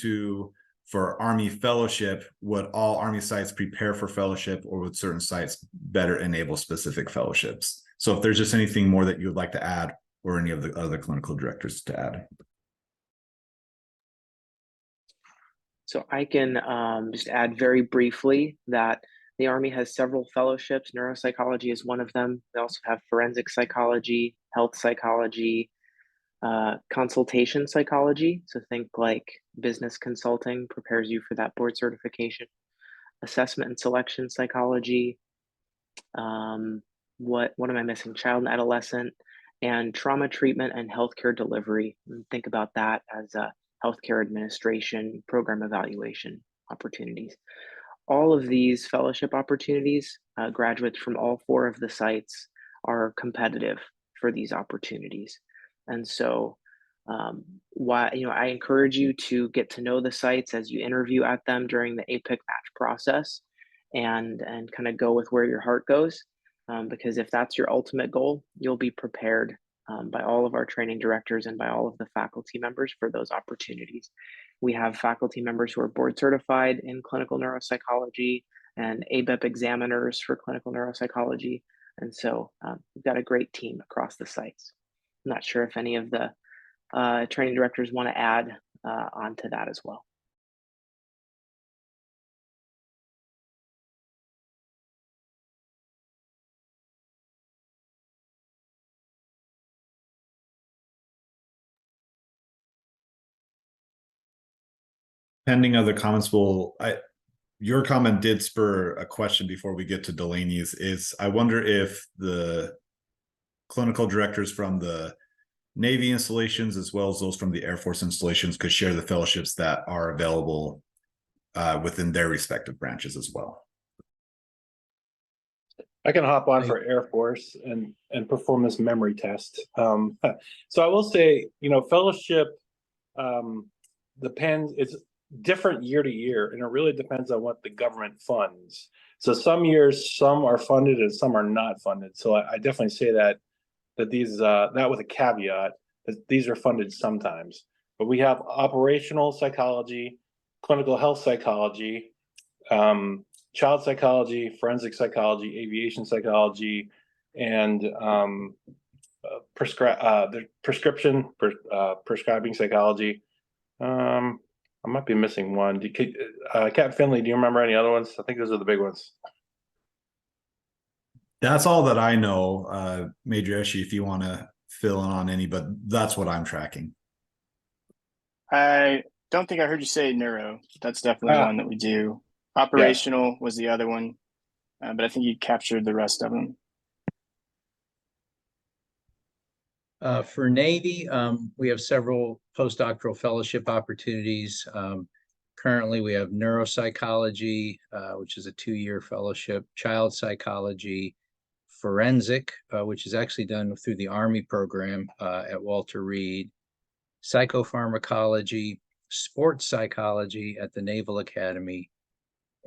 for Army fellowship, would all Army sites prepare for fellowship, or would certain sites better enable specific fellowships? So if there's just anything more that you would like to add, or any of the other clinical directors to add. So I can just add very briefly that the Army has several fellowships. Neuropsychology is one of them. They also have forensic psychology, health psychology, consultation psychology. So think like business consulting prepares you for that board certification. Assessment and selection psychology. What am I missing? Child and adolescent, and trauma treatment and healthcare delivery. And think about that as a healthcare administration, program evaluation opportunities. All of these fellowship opportunities, graduates from all 4 of the sites are competitive for these opportunities. And so Why, I encourage you to get to know the sites as you interview at them during the APIC match process, and kind of go with where your heart goes. Because if that's your ultimate goal, you'll be prepared by all of our training directors and by all of the faculty members for those opportunities. We have faculty members who are board certified in clinical neuropsychology and ABEP examiners for clinical neuropsychology. And so we've got a great team across the sites. I'm not sure if any of the training directors want to add onto that as well. Pending other comments, your comment did spur a question before we get to Delaney's. Is I wonder if the clinical directors from the Navy installations, as well as those from the Air Force installations, could share the fellowships that are available within their respective branches as well. I can hop on for Air Force and perform this memory test. So I will say, fellowship depends. It's different year to year, and it really depends on what the government funds. So some years, some are funded and some are not funded. So I definitely say that these, that with a caveat, that these are funded sometimes. But we have operational psychology, clinical health psychology, child psychology, forensic psychology, aviation psychology, and prescribing psychology. I might be missing one. Captain Finley, do you remember any other ones? I think those are the big ones. That's all that I know. Major Eshi, if you want to fill in on any, but that's what I'm tracking. I don't think I heard you say neuro. That's definitely one that we do. Operational was the other one, but I think you captured the rest of them. For Navy, we have several postdoctoral fellowship opportunities. Currently, we have neuropsychology, which is a 2-year fellowship, child psychology, forensic, which is actually done through the Army program at Walter Reed, psychopharmacology, sports psychology at the Naval Academy,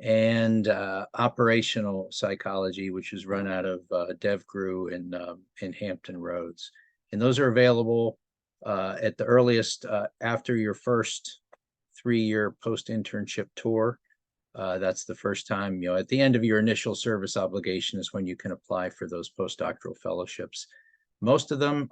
and operational psychology, which is run out of DevGru in Hampton Roads. And those are available at the earliest after your first 3-year post-internship tour. That's the first time, at the end of your initial service obligation is when you can apply for those postdoctoral fellowships. Most of them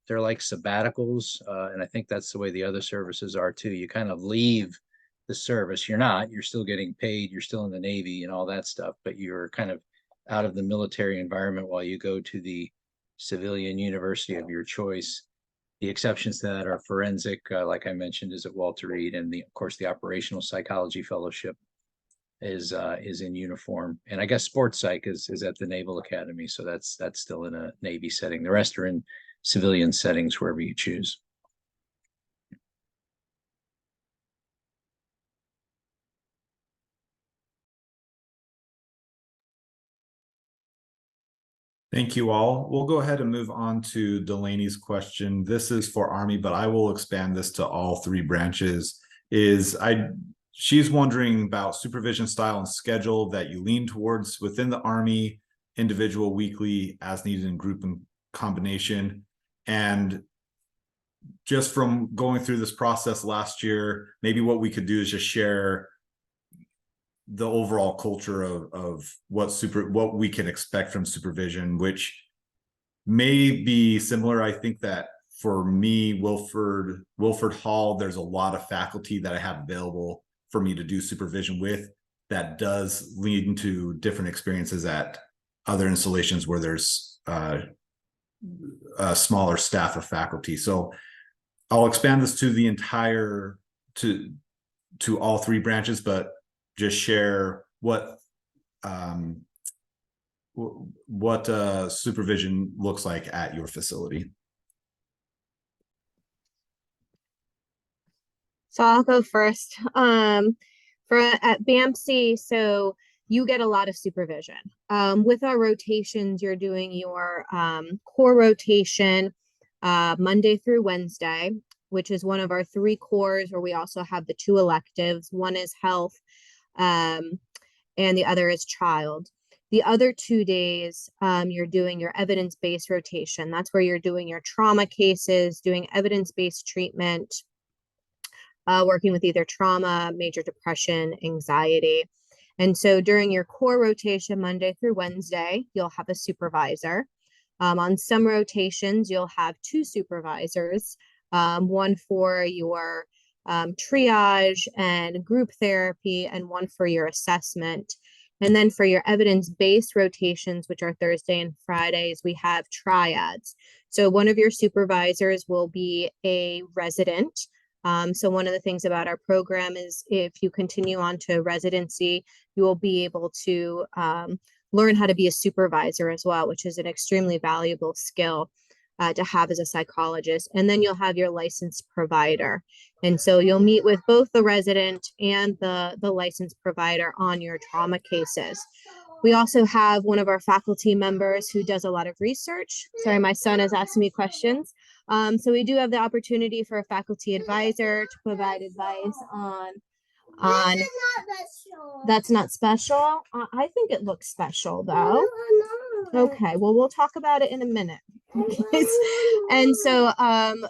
they're like sabbaticals, and I think that's the way the other services are too. You kind of leave the service. You're still getting paid, you're still in the Navy and all that stuff, but you're kind of out of the military environment while you go to the civilian university of your choice. The exceptions to that are forensic, like I mentioned, is at Walter Reed, and of course the operational psychology fellowship is in uniform. And I guess sports psych is at the Naval Academy, so that's still in a Navy setting. The rest are in civilian settings wherever you choose. Thank you all. We'll go ahead and move on to Delaney's question. This is for Army, but I will expand this to all 3 branches. She's wondering about supervision style and schedule that you lean towards within the Army, individual, weekly, as needed, in group and combination. And just from going through this process last year, maybe what we could do is just share the overall culture of what we can expect from supervision, which may be similar. I think that for me, Wilford Hall, there's a lot of faculty that I have available for me to do supervision with that does lead into different experiences at other installations where there's a smaller staff of faculty. So I'll expand this to the entire, to all 3 branches, but just share what supervision looks like at your facility. So I'll go first. At BAMC, so you get a lot of supervision. With our rotations, you're doing your core rotation Monday through Wednesday. which is one of our 3 cores, where we also have the 2 electives. One is health, and the other is child. The other 2 days, you're doing your evidence-based rotation. That's where you're doing your trauma cases, doing evidence-based treatment, working with either trauma, major depression, anxiety. And so during your core rotation, Monday through Wednesday, you'll have a supervisor. On some rotations, you'll have 2 supervisors, one for your triage and group therapy, and one for your assessment. And then for your evidence-based rotations, which are Thursday and Fridays, we have triads. So one of your supervisors will be a resident. So one of the things about our program is if you continue on to residency, you will be able to learn how to be a supervisor as well, which is an extremely valuable skill to have as a psychologist. And then you'll have your licensed provider. And so you'll meet with both the resident and the licensed provider on your trauma cases. We also have one of our faculty members who does a lot of research. Sorry, my son is asking me questions. So we do have the opportunity for a faculty advisor to provide advice on that's not special. I think it looks special though. Okay, well, we'll talk about it in a minute. And so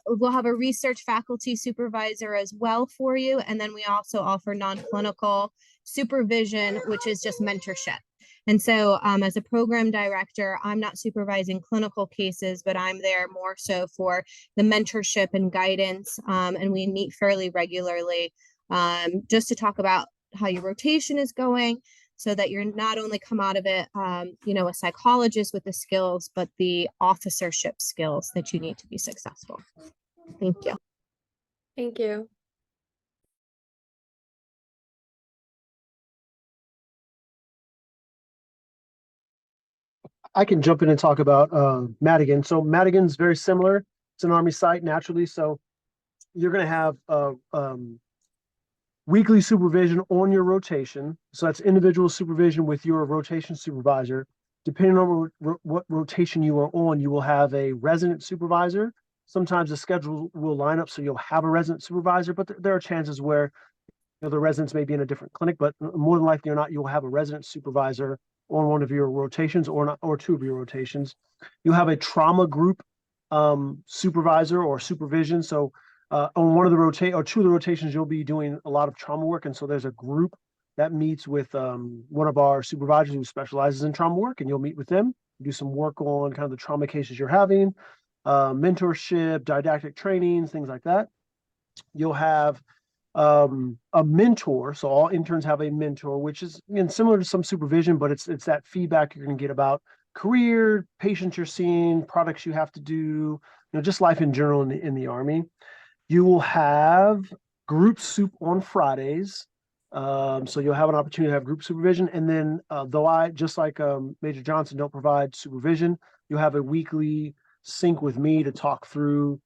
we'll have a research faculty supervisor as well for you. And then we also offer non-clinical supervision, which is just mentorship. And so as a program director, I'm not supervising clinical cases, but I'm there more so for the mentorship and guidance. And we meet fairly regularly just to talk about how your rotation is going, so that you're not only come out of it, you know, a psychologist with the skills, but the officership skills that you need to be successful. Thank you. Thank you. I can jump in and talk about Madigan. So Madigan's very similar. It's an Army site naturally. So you're going to have weekly supervision on your rotation. So that's individual supervision with your rotation supervisor. Depending on what rotation you are on, you will have a resident supervisor. Sometimes the schedule will line up so you'll have a resident supervisor, but there are chances where the residents may be in a different clinic, but more than likely or not, you'll have a resident supervisor on one of your rotations or 2 of your rotations. You'll have a trauma group supervisor or supervision. So on one of the 2 of the rotations, you'll be doing a lot of trauma work. And so there's a group that meets with one of our supervisors who specializes in trauma work, and you'll meet with them, do some work on kind of the trauma cases you're having, mentorship, didactic trainings, things like that. You'll have a mentor. So all interns have a mentor, which is similar to some supervision, but it's that feedback you're going to get about career, patients you're seeing, products you have to do, just life in general in the Army. You will have group soup on Fridays. So you'll have an opportunity to have group supervision. And then though I, just like Major Johnson, don't provide supervision, you'll have a weekly sync with me to talk through,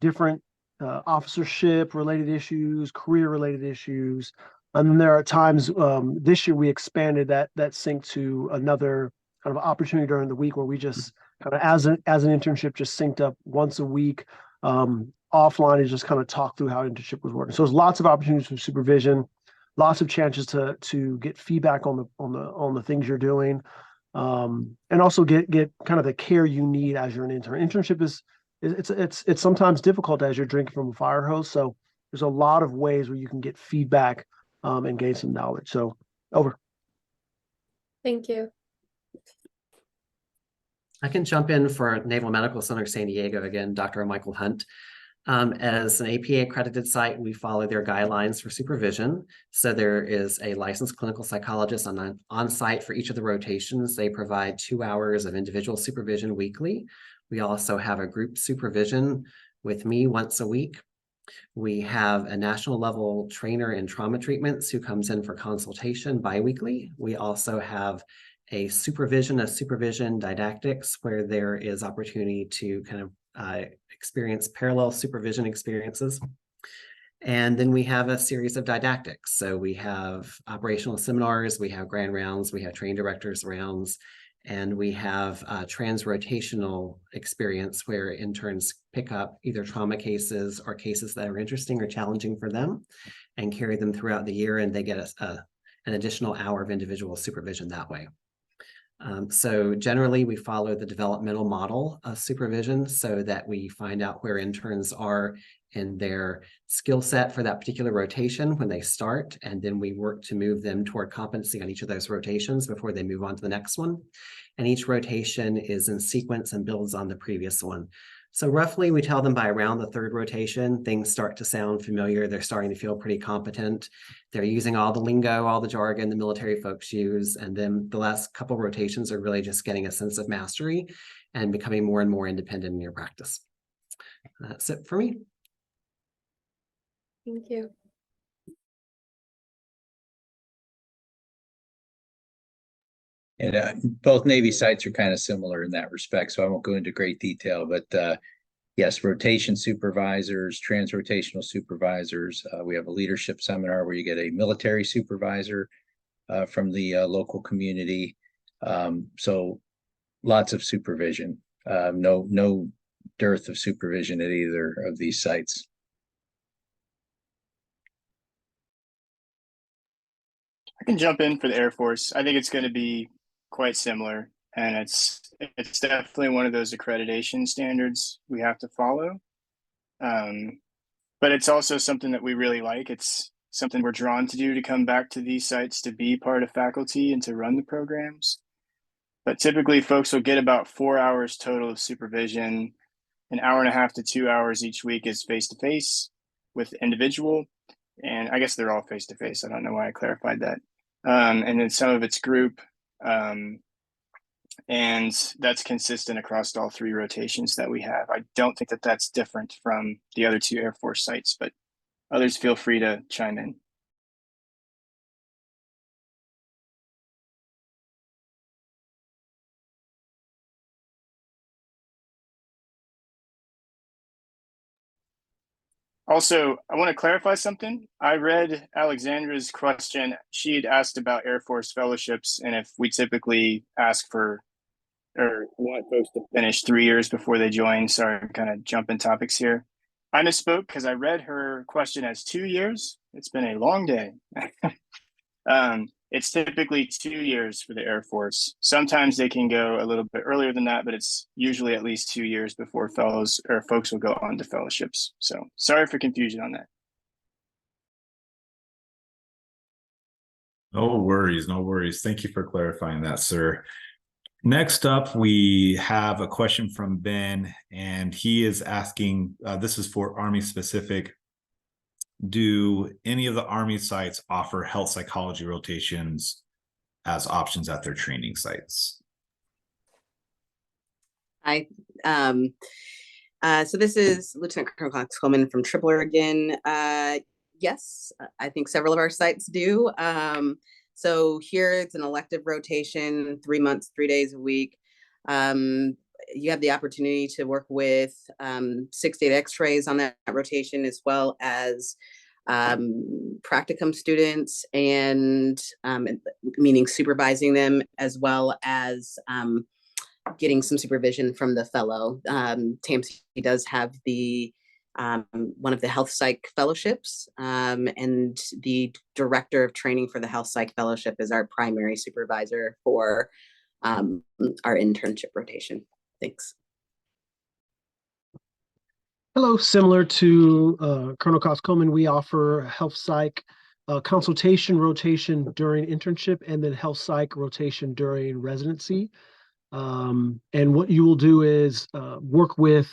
different officership related issues, career related issues. And then there are times this year we expanded that sync to another kind of opportunity during the week where we just kind of as an internship just synced up once a week. Offline is just kind of talk through how internship was working. So there's lots of opportunities for supervision, lots of chances to get feedback on the things you're doing, and also get kind of the care you need as you're an intern. Internship it's sometimes difficult as you're drinking from a fire hose. So there's a lot of ways where you can get feedback and gain some knowledge. So over. Thank you. I can jump in for Naval Medical Center San Diego again, Dr. Michael Hunt. As an APA accredited site, we follow their guidelines for supervision. So there is a licensed clinical psychologist on site for each of the rotations. They provide 2 hours of individual supervision weekly. We also have a group supervision with me once a week. We have a national level trainer in trauma treatments who comes in for consultation biweekly. We also have a supervision didactics where there is opportunity to kind of experience parallel supervision experiences. And then we have a series of didactics. So we have operational seminars, we have grand rounds, we have trained directors rounds, And we have trans-rotational experience where interns pick up either trauma cases or cases that are interesting or challenging for them and carry them throughout the year, and they get an additional hour of individual supervision that way. So generally, we follow the developmental model of supervision so that we find out where interns are in their skill set for that particular rotation when they start, and then we work to move them toward competency on each of those rotations before they move on to the next one. And each rotation is in sequence and builds on the previous one. So roughly, we tell them by around the third rotation, things start to sound familiar. They're starting to feel pretty competent. They're using all the lingo, all the jargon the military folks use. And then the last couple rotations are really just getting a sense of mastery and becoming more and more independent in your practice. That's it for me. Thank you. And both Navy sites are kind of similar in that respect, so I won't go into great detail, but yes, rotation supervisors, trans-rotational supervisors. We have a leadership seminar where you get a military supervisor from the local community. So lots of supervision, no dearth of supervision at either of these sites. I can jump in for the Air Force. I think it's going to be quite similar, and it's definitely one of those accreditation standards we have to follow. But it's also something that we really like. It's something we're drawn to do, to come back to these sites, to be part of faculty and to run the programs. But typically folks will get about 4 hours total of supervision. An hour and a half to 2 hours each week is face-to-face with individual. And I guess they're all face-to-face. I don't know why I clarified that. And then some of it's group. And that's consistent across all 3 rotations that we have. I don't think that that's different from the other 2 Air Force sites, but others feel free to chime in. Also, I want to clarify something. I read Alexandra's question. She had asked about Air Force fellowships and if we typically ask for or want folks to finish 3 years before they join. Sorry, I'm kind of jumping topics here. I misspoke because I read her question as 2 years. It's been a long day. It's typically 2 years for the Air Force. Sometimes they can go a little bit earlier than that, but it's usually at least 2 years before fellows or folks will go on to fellowships. So sorry for confusion on that. No worries, no worries. Thank you for clarifying that, sir. Next up, we have a question from Ben, and he is asking, this is for Army specific. Do any of the Army sites offer health psychology rotations as options at their training sites? So this is Lieutenant Colonel Cox Coleman from Tripler again. Yes, I think several of our sites do. So here it's an elective rotation, 3 months, 3 days a week. You have the opportunity to work with 6-8 x-rays on that rotation, as well as practicum students, and meaning supervising them, as well as getting some supervision from the fellow. TAMC does have the one of the health psych fellowships, and the director of training for the health psych fellowship is our primary supervisor for our internship rotation. Thanks. Hello, similar to Colonel Cox Coleman, we offer health psych consultation rotation during internship and then health psych rotation during residency. And what you will do is work with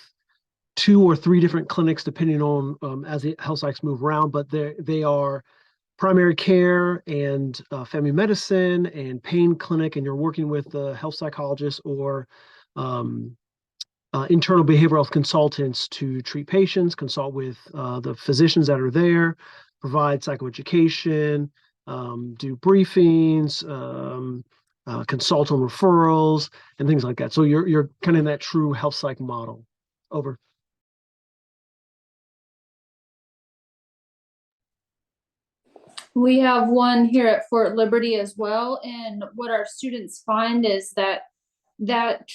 2 or 3 different clinics, depending on as the health psychs move around, but they are primary care and family medicine and pain clinic, and you're working with the health psychologist or internal behavioral health consultants to treat patients, consult with the physicians that are there, provide psychoeducation, do briefings, consult on referrals and things like that. So you're kind of in that true health psych model. Over. We have one here at Fort Liberty as well. And what our students find is that that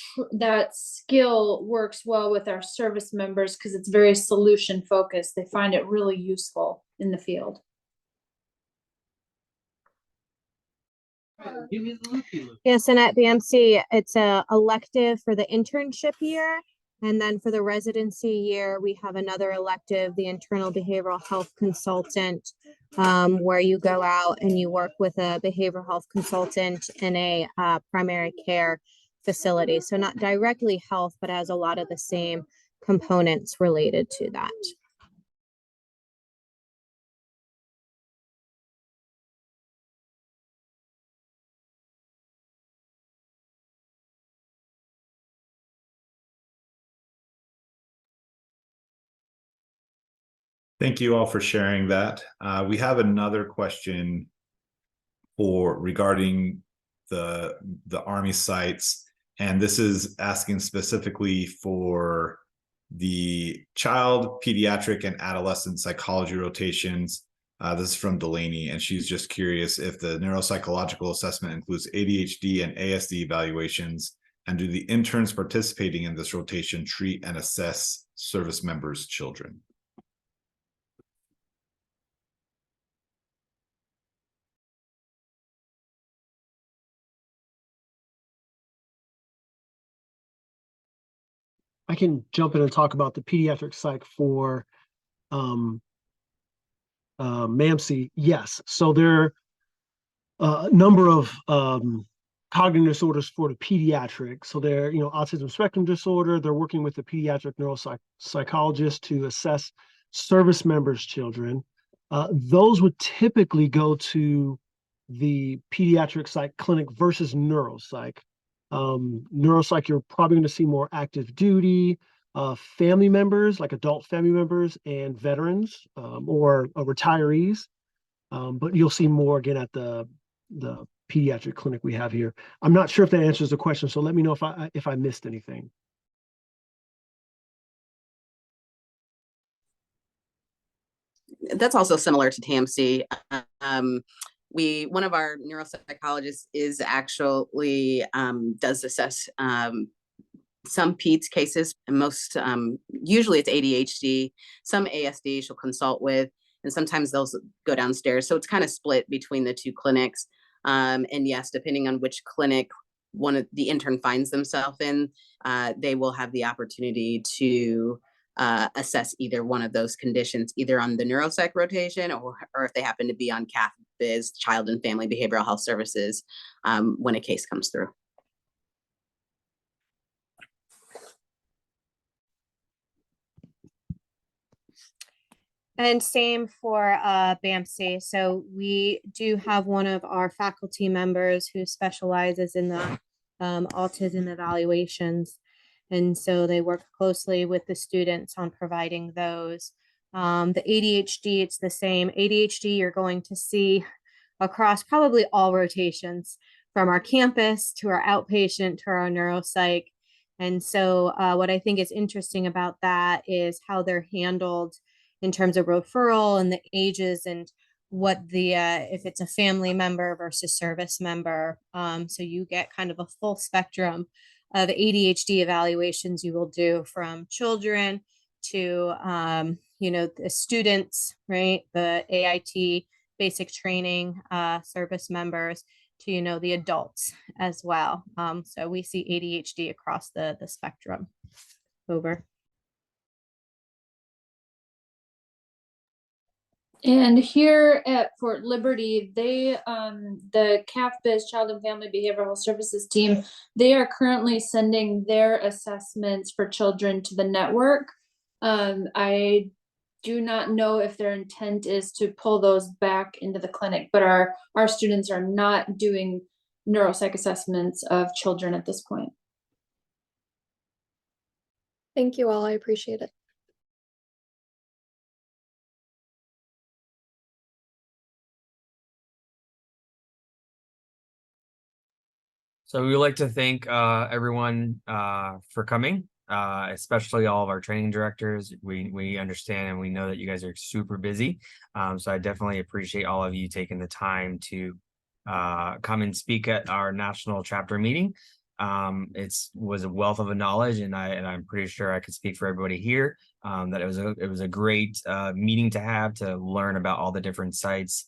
skill works well with our service members because it's very solution focused. They find it really useful in the field. Yes, and at BMC, it's a elective for the internship year. And then for the residency year, we have another elective, the internal behavioral health consultant, where you go out and you work with a behavioral health consultant in a primary care facility. So not directly health, but has a lot of the same components related to that. Thank you all for sharing that. We have another question regarding the Army sites, and this is asking specifically for the child, pediatric, and adolescent psychology rotations. This is from Delaney, and she's just curious if the neuropsychological assessment includes ADHD and ASD evaluations, and do the interns participating in this rotation treat and assess service members' children? I can jump in and talk about the pediatric psych for MAMC. Yes, so there are a number of cognitive disorders for the pediatric. So they're, autism spectrum disorder. They're working with the pediatric neuropsychologist to assess service members' children. Those would typically go to the pediatric psych clinic versus neuropsych. Neuropsych, you're probably going to see more active duty family members, like adult family members and veterans or retirees. But you'll see more again at the pediatric clinic we have here. I'm not sure if that answers the question, so let me know if I missed anything. That's also similar to TMC. One of our neuropsychologists is actually does assess some PEDS cases, and most usually it's ADHD, some ASD she'll consult with, and sometimes they'll go downstairs. So it's kind of split between the two clinics. And yes, depending on which clinic one of the intern finds themselves in, they will have the opportunity to assess either one of those conditions, either on the neuropsych rotation or if they happen to be on CAF Biz, Child and Family Behavioral Health Services, when a case comes through. And same for BAMC. So we do have one of our faculty members who specializes in the autism evaluations. And so they work closely with the students on providing those. The ADHD, it's the same. ADHD, you're going to see across probably all rotations, from our campus to our outpatient to our neuropsych. And so what I think is interesting about that is how they're handled in terms of referral and the ages and what the if it's a family member versus service member. So you get kind of a full spectrum of ADHD evaluations you will do, from children to the students, right? The AIT basic training service members to the adults as well. So we see ADHD across the spectrum. Over. And here at Fort Liberty, they, the CAF Biz Child and Family Behavioral Services team, they are currently sending their assessments for children to the network. I do not know if their intent is to pull those back into the clinic, but our students are not doing neuropsych assessments of children at this point. Thank you all. I appreciate it. So we would like to thank everyone for coming, especially all of our training directors. We understand and we know that you guys are super busy. So I definitely appreciate all of you taking the time to come and speak at our national chapter meeting. It's was a wealth of knowledge, and I'm pretty sure I could speak for everybody here. That it was a great meeting to have to learn about all the different sites,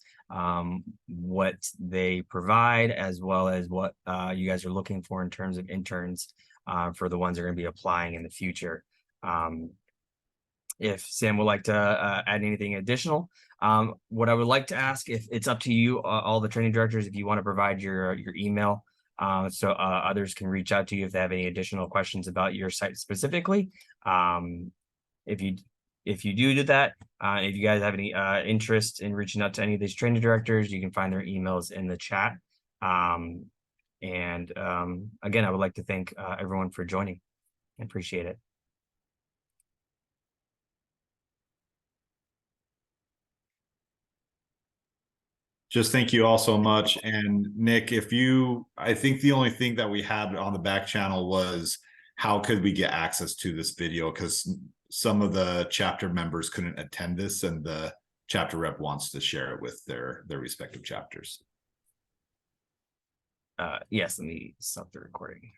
what they provide, as well as what you guys are looking for in terms of interns for the ones that are going to be applying in the future. If Sam would like to add anything additional, what I would like to ask, if it's up to you, all the training directors, if you want to provide your email, so others can reach out to you if they have any additional questions about your site specifically. If you do that, if you guys have any interest in reaching out to any of these training directors, you can find their emails in the chat. Again, I would like to thank everyone for joining. I appreciate it. Just thank you all so much. And Nick, I think the only thing that we had on the back channel was how could we get access to this video? Because some of the chapter members couldn't attend this, and the chapter rep wants to share it with their respective chapters. Yes, let me stop the recording.